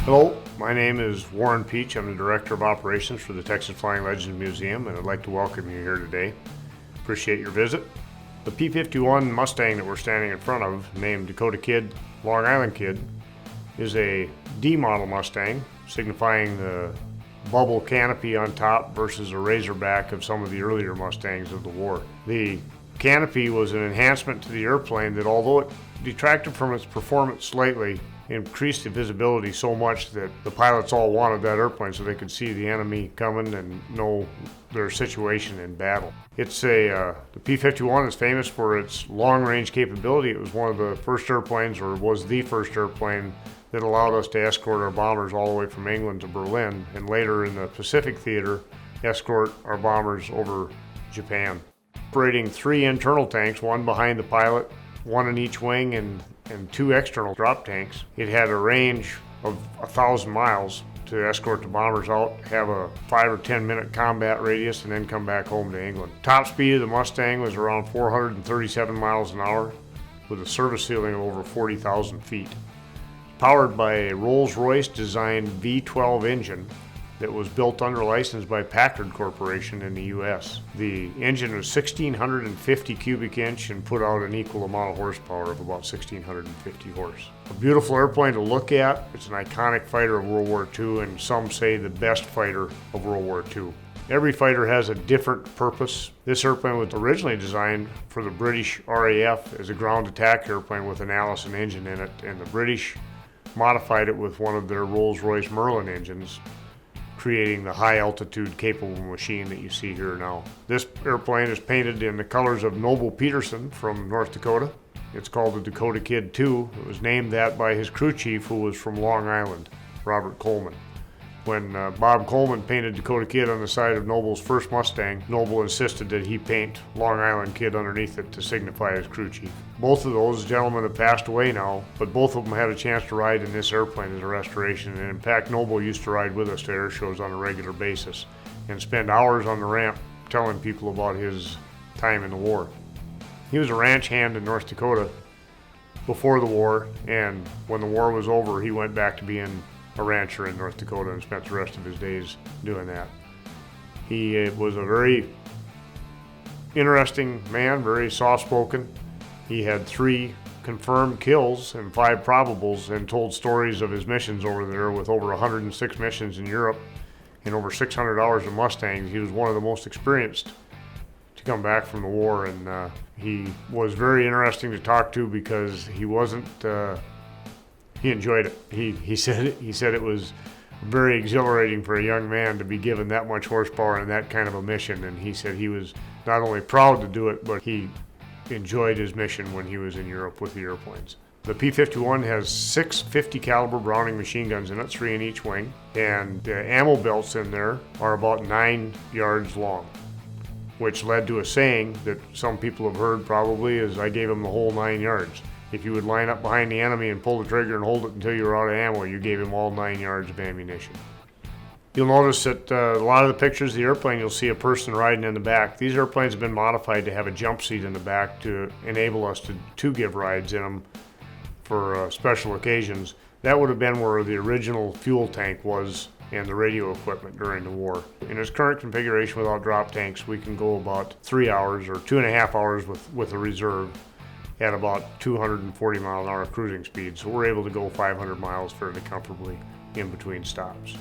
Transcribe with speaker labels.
Speaker 1: Hello, my name is Warren Peach. I'm the Director of Operations for the Texas Flying Legends Museum, and I'd like to welcome you here today. Appreciate your visit. The P-51 Mustang that we're standing in front of, named Dakota Kid, Long Island Kid, is a D model Mustang, signifying the bubble canopy on top versus a razorback of some of the earlier Mustangs of the war. The canopy was an enhancement to the airplane that, although it detracted from its performance slightly, increased the visibility so much that the pilots all wanted that airplane so they could see the enemy coming and know their situation in battle. The P-51 is famous for its long-range capability. It was one of the first airplanes, or was the first airplane, that allowed us to escort our bombers all the way from England to Berlin, and later in the Pacific theater, escort our bombers over Japan. Operating 3 internal tanks, one behind the pilot, one in each wing, and 2 external drop tanks. It had a range of 1,000 miles to escort the bombers out, have a 5 or 10 minute combat radius, and then come back home to England. Top speed of the Mustang was around 437 miles an hour with a service ceiling of over 40,000 feet. Powered by a Rolls-Royce designed V12 engine that was built under license by Packard Corporation in the US. The engine was 1,650 cubic inch and put out an equal amount of horsepower of about 1,650 horse. A beautiful airplane to look at. It's an iconic fighter of World War II, and some say the best fighter of World War II. Every fighter has a different purpose. This airplane was originally designed for the British RAF as a ground attack airplane with an Allison engine in it, and the British modified it with one of their Rolls-Royce Merlin engines, creating the high altitude capable machine that you see here now. This airplane is painted in the colors of Noble Peterson from North Dakota. It's called the Dakota Kid II. It was named that by his crew chief, who was from Long Island, Robert Coleman. When Bob Coleman painted Dakota Kid on the side of Noble's first Mustang, Noble insisted that he paint Long Island Kid underneath it to signify his crew chief. Both of those gentlemen have passed away now, but both of them had a chance to ride in this airplane as a restoration, and in fact Noble used to ride with us to air shows on a regular basis and spend hours on the ramp telling people about his time in the war. He was a ranch hand in North Dakota before the war, and when the war was over he went back to being a rancher in North Dakota and spent the rest of his days doing that. He was a very interesting man, very soft-spoken. He had 3 confirmed kills and 5 probables, and told stories of his missions over there with over 106 missions in Europe and over 600 hours of Mustangs. He was one of the most experienced to come back from the war, and he was very interesting to talk to because he wasn't he enjoyed it. He said it was very exhilarating for a young man to be given that much horsepower and that kind of a mission, and he said he was not only proud to do it, but he enjoyed his mission when he was in Europe with the airplanes. The P-51 has 6 50 caliber Browning machine guns in it, 3 in each wing, and the ammo belts in there are about 9 yards long, which led to a saying that some people have heard probably, is I gave him the whole 9 yards. If you would line up behind the enemy and pull the trigger and hold it until you were out of ammo, you gave him all 9 yards of ammunition. You'll notice that a lot of the pictures of the airplane, you'll see a person riding in the back. These airplanes have been modified to have a jump seat in the back to enable us to give rides in them for special occasions. That would have been where the original fuel tank was and the radio equipment during the war. In its current configuration without drop tanks, we can go about 3 hours or 2.5 hours with a reserve at about 240 mile an hour cruising speed, so we're able to go 500 miles fairly comfortably in between stops.